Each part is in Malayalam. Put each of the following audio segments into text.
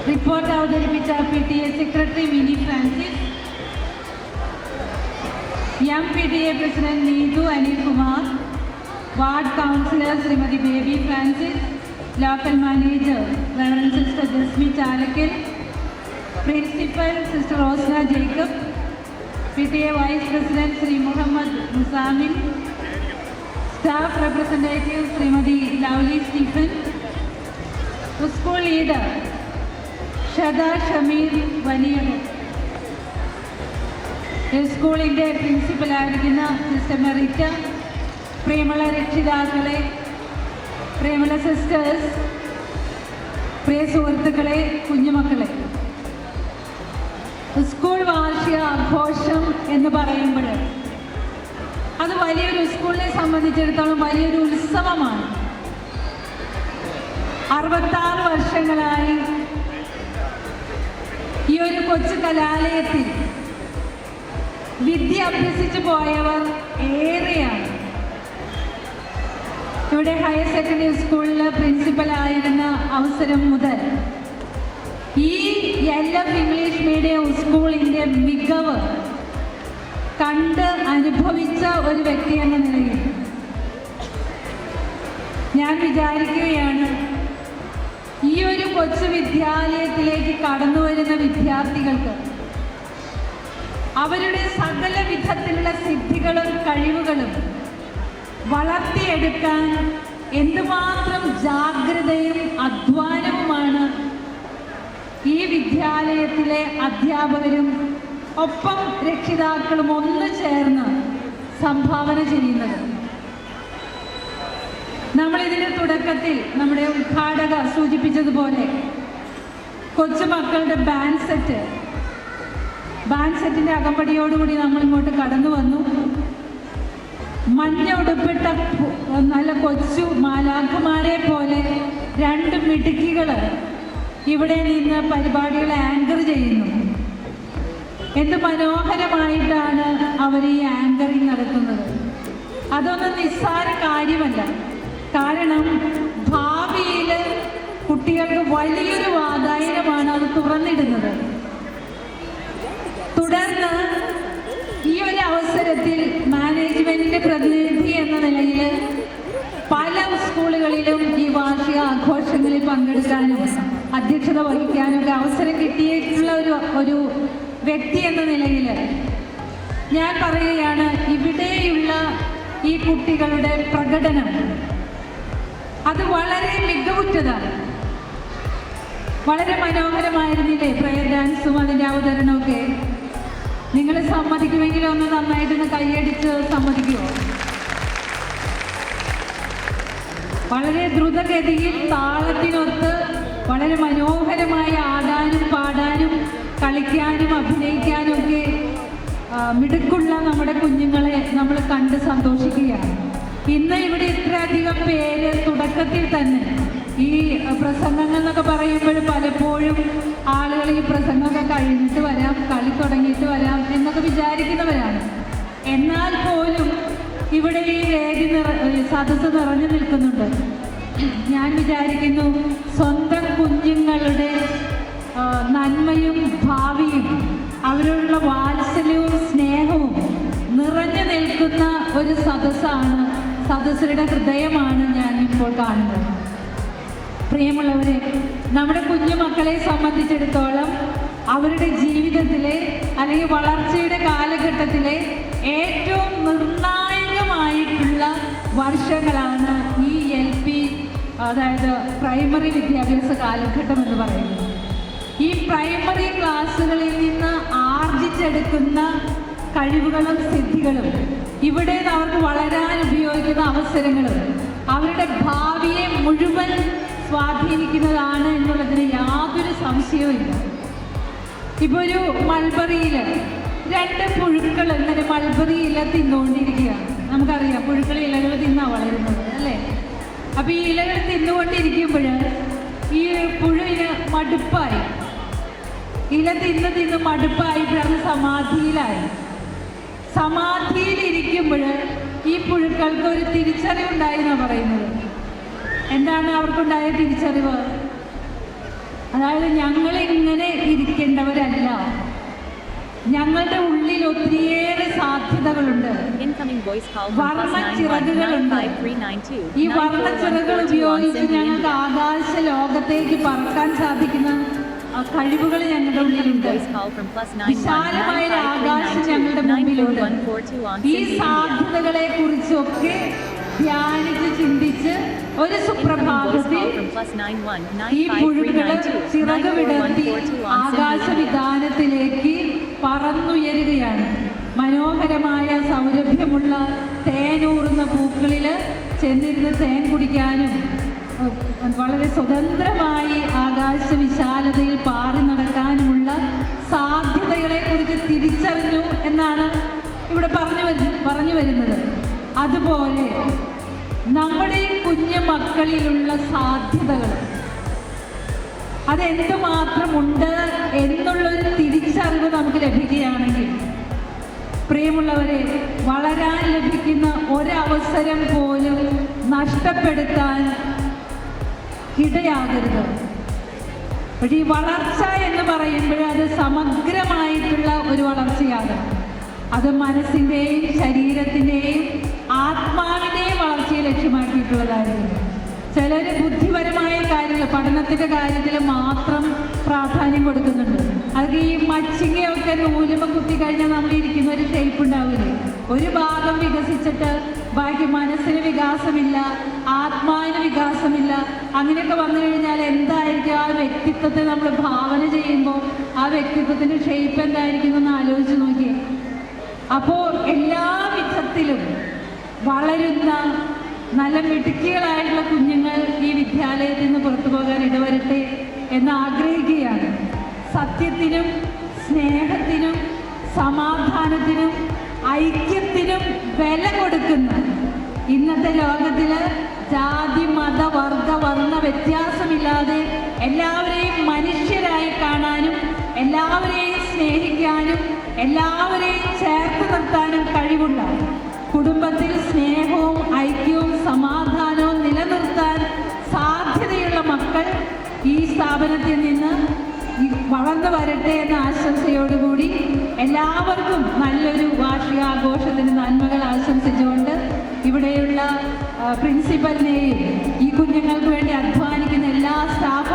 റിപ്പോർട്ട് അവതരിപ്പിച്ച PTA secretary Mini Francis, PTA president Neethu Anilkumar, ward councillor Shrimati Baby Francis, local manager reverend sister Jasmi Chalakkal, principal sister Rosna Jacob, PTA vice president Shri Muhammad Musamin, staff representative Shrimati Lovely Stephen, school leader Shada Shameer Valiyar, സ്കൂളിൻ്റെ പ്രിൻസിപ്പലായിരിക്കുന്ന സിസ്റ്റർ മെറിറ്റ, പ്രിയമുള്ള രക്ഷിതാക്കളെ, പ്രിയമുള്ള സിസ്റ്റേഴ്സ്, പ്രിയ സുഹൃത്തുക്കളെ, കുഞ്ഞുമക്കളെ, സ്കൂൾ വാർഷിക ആഘോഷം എന്ന് പറയുമ്പോൾ അത് വലിയൊരു സ്കൂളിനെ സംബന്ധിച്ചിടത്തോളം വലിയൊരു ഉത്സവമാണ്. 66 വർഷങ്ങളായി ഈ ഒരു കൊച്ചു കലാലയത്തിൽ വിദ്യ അഭ്യസിച്ചു പോയവർ ഏറെയാണ്. ഇവിടെ ഹയർ സെക്കൻഡറി സ്കൂളിൽ പ്രിൻസിപ്പലായിരുന്ന അവസരം മുതൽ ഈ LF ഇംഗ്ലീഷ് മീഡിയം സ്കൂളിൻ്റെ മികവ് കണ്ട് അനുഭവിച്ച ഒരു വ്യക്തി എന്ന നിലയിൽ ഞാൻ വിചാരിക്കുകയാണ്, ഈ ഒരു കൊച്ചു വിദ്യാലയത്തിലേക്ക് കടന്നു വരുന്ന വിദ്യാർത്ഥികൾക്ക് അവരുടെ സകല വിധത്തിലുള്ള സിദ്ധികളും കഴിവുകളും വളർത്തിയെടുക്കാൻ എന്തുമാത്രം ജാഗ്രതയും അധ്വാനവുമാണ് ഈ വിദ്യാലയത്തിലെ അധ്യാപകരും ഒപ്പം രക്ഷിതാക്കളും ഒന്നു ചേർന്ന് സംഭാവന ചെയ്യുന്നത്. നമ്മളിതിൻ്റെ തുടക്കത്തിൽ നമ്മുടെ ഉദ്ഘാടക സൂചിപ്പിച്ചതുപോലെ കൊച്ചുമക്കളുടെ ബാൻഡ് സെറ്റിൻ്റെ അകമ്പടിയോടുകൂടി നമ്മൾ ഇങ്ങോട്ട് കടന്നു വന്നു. മഞ്ഞ ഉടുപ്പിട്ട നല്ല കൊച്ചു മാലാഖമാരെ പോലെ 2 മിടുക്കികൾ ഇവിടെ നിന്ന് പരിപാടികൾ ആങ്കർ ചെയ്യുന്നു. എന്ത് മനോഹരമായിട്ടാണ് അവർ ഈ ആങ്കറിങ് നടത്തുന്നത്. അതൊന്നും നിസ്സാര കാര്യമല്ല. കാരണം ഭാവിയിൽ കുട്ടികൾക്ക് വലിയൊരു വാതായനമാണ് അത് തുറന്നിടുന്നത്. തുടർന്ന് ഈ ഒരു അവസരത്തിൽ മാനേജ്മെന്റിന്റെ പ്രതിനിധി എന്ന നിലയിൽ പല സ്കൂളുകളിലും ഈ വാർഷിക ആഘോഷങ്ങളിൽ പങ്കെടുക്കാനും അധ്യക്ഷത വഹിക്കാനും ഒക്കെ അവസരം കിട്ടിയിട്ടുള്ള ഒരു വ്യക്തി എന്ന നിലയിൽ ഞാൻ പറയുകയാണ്, ഇവിടെയുള്ള ഈ കുട്ടികളുടെ പ്രകടനം അത് വളരെ മികവുറ്റതാണ്. വളരെ മനോഹരമായിരുന്നില്ലേ പ്രയർ ഡാൻസും അതിൻ്റെ അവതരണമൊക്കെ? നിങ്ങൾ സമ്മതിക്കുമെങ്കിലും ഒന്ന് നന്നായിട്ടൊന്ന് കൈയടിച്ച് സമ്മതിക്കുമോ? വളരെ ദ്രുതഗതിയിൽ താളത്തിനൊത്ത് വളരെ മനോഹരമായി ആടാനും പാടാനും കളിക്കാനും അഭിനയിക്കാനും ഒക്കെ മിടുക്കുള്ള നമ്മുടെ കുഞ്ഞുങ്ങളെ നമ്മൾ കണ്ട് സന്തോഷിക്കുകയാണ്. ഇന്ന് ഇവിടെ ഇത്രയധികം പേര് തുടക്കത്തിൽ തന്നെ ഈ പ്രസംഗങ്ങൾ എന്നൊക്കെ പറയുമ്പോൾ പലപ്പോഴും ആളുകൾ ഈ പ്രസംഗമൊക്കെ കഴിഞ്ഞിട്ട് വരാം, കളി തുടങ്ങിയിട്ട് വരാം എന്നൊക്കെ വിചാരിക്കുന്നവരാണ്. എന്നാൽ പോലും ഇവിടെ ഈ വേദി സദസ്സ് നിറഞ്ഞു നിൽക്കുന്നുണ്ട്. ഞാൻ വിചാരിക്കുന്നു സ്വന്തം കുഞ്ഞുങ്ങളുടെ നന്മയും ഭാവിയും അവരോടുള്ള വാത്സല്യവും സ്നേഹവും നിറഞ്ഞു നിൽക്കുന്ന ഒരു സദസ്സാണ്, സദസ്സുകളുടെ ഹൃദയമാണ് ഞാൻ ഇപ്പോൾ കാണുന്നത്. പ്രിയമുള്ളവരെ, നമ്മുടെ കുഞ്ഞുമക്കളെ സംബന്ധിച്ചിടത്തോളം അവരുടെ ജീവിതത്തിലെ അല്ലെങ്കിൽ വളർച്ചയുടെ കാലഘട്ടത്തിലെ ഏറ്റവും നിർണായകമായിട്ടുള്ള വർഷങ്ങളാണ് ഈ LP, അതായത് പ്രൈമറി വിദ്യാഭ്യാസ കാലഘട്ടം എന്ന് പറയുന്നത്. ഈ പ്രൈമറി ക്ലാസ്സുകളിൽ നിന്ന് ആർജിച്ചെടുക്കുന്ന കഴിവുകളും സിദ്ധികളും ഇവിടെ അവർക്ക് വളരാൻ ഉപയോഗിക്കുന്ന അവസരങ്ങളും അവരുടെ ഭാവിയെ മുഴുവൻ സ്വാധീനിക്കുന്നതാണ് എന്നുള്ളതിന് യാതൊരു സംശയവുമില്ല. ഇപ്പോൾ ഒരു മൾബറിയിൽ 2 പുഴുക്കൾ ഇങ്ങനെ മൾബറി ഇല തിന്നുകൊണ്ടിരിക്കുകയാണ്. നമുക്കറിയാം പുഴുക്കൾ ഇലകൾ തിന്നാണ് വളരുന്നത്, അല്ലേ? അപ്പോൾ ഈ ഇലകൾ തിന്നുകൊണ്ടിരിക്കുമ്പോൾ ഈ പുഴുവിന് മടുപ്പായി, ഇല തിന്ന് മടുപ്പായപ്പോഴാണ് സമാധിയിലിരിക്കുമ്പോൾ ഈ പുഴുക്കൾക്ക് ഒരു തിരിച്ചറിവുണ്ടായി എന്നാണ് പറയുന്നത്. എന്താണ് അവർക്കുണ്ടായ തിരിച്ചറിവ്? അതായത് ഞങ്ങളിങ്ങനെ ഇരിക്കേണ്ടവരല്ല, ഞങ്ങളുടെ ഉള്ളിൽ ഒത്തിരിയേറെ സാധ്യതകളുണ്ട്, വർണ്ണച്ചിറകുകളുണ്ട്. ഈ വർണ്ണച്ചിറകുകൾ ഉപയോഗിച്ച് ഞങ്ങൾക്ക് ആകാശ ലോകത്തേക്ക് പറക്കാൻ സാധിക്കുന്ന കഴിവുകൾ ഞങ്ങളുടെ ഉള്ളിലുണ്ട്. വിശാലമായ ആകാശം ഞങ്ങളുടെ മുമ്പിലുണ്ട്. ഈ സാധ്യതകളെ കുറിച്ചൊക്കെ ധ്യാനിച്ച് ചിന്തിച്ച് ഒരു സുപ്രഭാതത്തിൽ ഈ പുഴുക്കള് ചിറക് വിടർത്തി ആകാശവിധാനത്തിലേക്ക് പറന്നുയരുകയാണ്. മനോഹരമായ സൗരഭ്യമുള്ള തേനൂറുന്ന പൂക്കളിൽ ചെന്നിരുന്ന് തേൻ കുടിക്കാനും വളരെ സ്വതന്ത്രമായി ആകാശ വിശാലതയിൽ പാറി നടക്കാനുമുള്ള സാധ്യതകളെ കുറിച്ച് തിരിച്ചറിഞ്ഞു എന്നാണ് ഇവിടെ പറഞ്ഞു വരുന്നത്. അതുപോലെ നമ്മുടെ ഈ കുഞ്ഞു മക്കളിലുള്ള സാധ്യതകൾ അതെന്തുമാത്രമുണ്ട് എന്നുള്ളൊരു തിരിച്ചറിവ് നമുക്ക് ലഭിക്കുകയാണെങ്കിൽ, പ്രിയമുള്ളവരെ, വളരാൻ ലഭിക്കുന്ന ഒരവസരം പോലും നഷ്ടപ്പെടുത്താൻ ഇടയാകരുത്. പക്ഷേ ഈ വളർച്ച എന്ന് പറയുമ്പോൾ അത് സമഗ്രമായിട്ടുള്ള ഒരു വളർച്ചയാകണം. അത് മനസ്സിൻ്റെയും ശരീരത്തിൻ്റെയും ആത്മാവിൻ്റെയും വളർച്ചയെ ലക്ഷ്യമാക്കിയിട്ടുള്ളതായിരുന്നു. ചിലർ ബുദ്ധിപരമായ കാര്യങ്ങൾ, പഠനത്തിൻ്റെ കാര്യത്തിൽ മാത്രം പ്രാധാന്യം കൊടുക്കുന്നുണ്ട്. അത് ഈ മച്ചിങ്ങയൊക്കെ നൂലുമ കുത്തി കഴിഞ്ഞാൽ നമ്മൾ ഇരിക്കുന്ന ഒരു ഷേപ്പ് ഉണ്ടാവില്ലേ? ഒരു ഭാഗം വികസിച്ചിട്ട് ബാക്കി മനസ്സിന് വികാസമില്ല, ആത്മാവിന് വികാസമില്ല. അങ്ങനെയൊക്കെ വന്നു കഴിഞ്ഞാൽ എന്തായിരിക്കും ആ വ്യക്തിത്വത്തെ നമ്മൾ ഭാവന ചെയ്യുമ്പോൾ ആ വ്യക്തിത്വത്തിൻ്റെ ഷേപ്പ് എന്തായിരിക്കും എന്ന് ആലോചിച്ച് നോക്കിയേ. അപ്പോൾ എല്ലാ വിധത്തിലും വളരുന്ന നല്ല മിടുക്കികളായിട്ടുള്ള കുഞ്ഞുങ്ങൾ ഈ വിദ്യാലയത്തിൽ നിന്ന് പുറത്തു പോകാൻ ഇടവരട്ടെ എന്ന് ആഗ്രഹിക്കുകയാണ്. സത്യത്തിനും സ്നേഹത്തിനും സമാധാനത്തിനും ഐക്യത്തിനും വില കൊടുക്കുന്ന ഇന്നത്തെ ലോകത്തിൽ ജാതി മത വർഗ വർണ്ണ വ്യത്യാസമില്ലാതെ എല്ലാവരെയും മനുഷ്യരായി കാണാനും എല്ലാവരെയും സ്നേഹിക്കാനും എല്ലാവരെയും ചേർത്ത് നിർത്താനും കഴിവുള്ള, കുടുംബത്തിൽ സ്നേഹവും ഐക്യവും സമാധാനവും നിലനിർത്താൻ സാധ്യതയുള്ള മക്കൾ ഈ സ്ഥാപനത്തിൽ നിന്ന് വളർന്നു വരട്ടെ എന്ന ആശംസയോടുകൂടി എല്ലാവർക്കും നല്ലൊരു വാർഷികാഘോഷത്തിന് നന്മകൾ ആശംസിച്ചുകൊണ്ട് ഇവിടെയുള്ള പ്രിൻസിപ്പലിനെയും ഈ കുഞ്ഞുങ്ങൾക്ക് വേണ്ടി അധ്വാനിക്കുന്ന എല്ലാ സ്റ്റാഫ്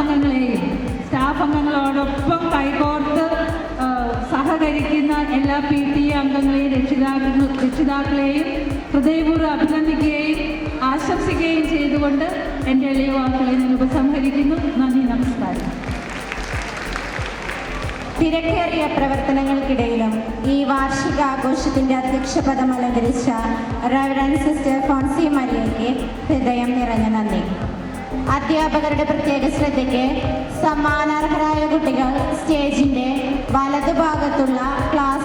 അംഗങ്ങളോടൊപ്പം കൈകോർത്ത് സഹകരിക്കുന്ന എല്ലാ PTA അംഗങ്ങളെയും രക്ഷിതാക്കളെയും ഹൃദയപൂർവ്വം അഭിനന്ദിക്കുകയും ആശംസിക്കുകയും ചെയ്തുകൊണ്ട് എൻ്റെ എളിയ വാക്കുകളെ ഞാൻ ഉപസംഹരിക്കുന്നു. നന്ദി, നമസ്കാരം. തിരക്കേറിയ പ്രവർത്തനങ്ങൾക്കിടയിലും ഈ വാർഷികാഘോഷത്തിൻ്റെ അധ്യക്ഷപദം അലങ്കരിച്ച റവറൻഡ് സിസ്റ്റർ ഫോൺസി മരിയയ്ക്ക് ഹൃദയം നിറഞ്ഞ നന്ദി. അധ്യാപകരുടെ പ്രത്യേക ശ്രദ്ധയ്ക്ക് സമ്മാനാർഹരായ കുട്ടികൾ സ്റ്റേജിൻ്റെ വലതുഭാഗത്തുള്ള